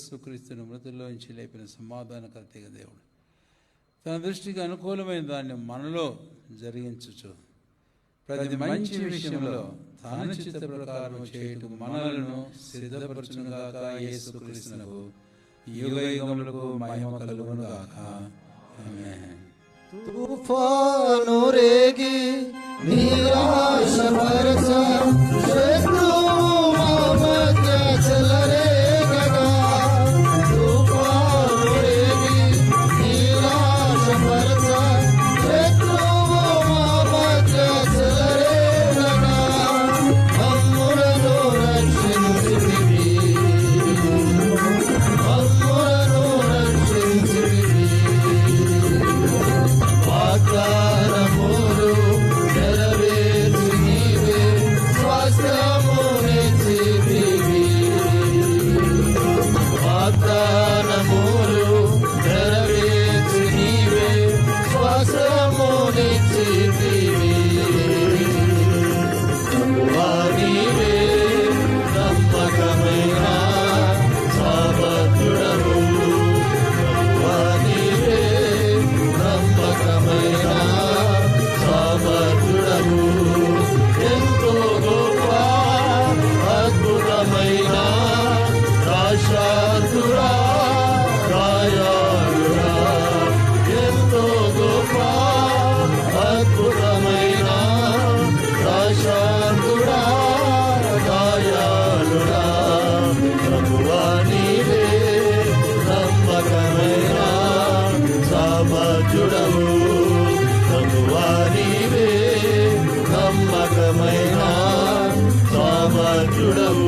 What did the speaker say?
యేసుక్రీస్తుని మృతుల్లోంచి లేపిన సమాధానకర్తగా దేవుడు తన దృష్టికి అనుకూలమైన దాన్ని మనలో జరిగించచ్చు. ప్రతి మంచి విషయంలో తాను చిత్త ప్రకారం చేయుటకు మనలను సిద్ధపరచునుగాక. యేసుక్రీస్తునకు యుగయుగములకు మహిమ కలుగునుగాక. ఆమేన్. तूफान रेगी निराश बरस शत्रुओं मत चल रेगा. तूफान रेगी निराश बरस शत्रुओं मत चल रेगा. हमरो रक्षिंचिबी हमरो रक्षिंचिबी. వాగ్దానములు నెరవేర్చి నీవే స్వాస్థ్యమునిచ్చితివి. వాగ్దానములు నెరవేర్చి నీవే స్వాస్థ్యమునిచ్చితివి. ప్రభువా నీవే నమ్మకమైన సామర్థ్యుడవు. ప్రభువా నీవే నమ్మకమైన సామర్థ్యుడవు. ఎంతో గొప్ప అద్భుతమైన సాక్షాత్తుడా దయాళుడా. ఎంతో గొప్ప అద్భుతమైన సాక్షాత్తుడా దయాళుడా. ప్రభువా నీవే నమ్మకమైన సామర్థ్యుడవు. ప్రభువా నీవే నమ్మకమైన సామర్థ్యుడవు.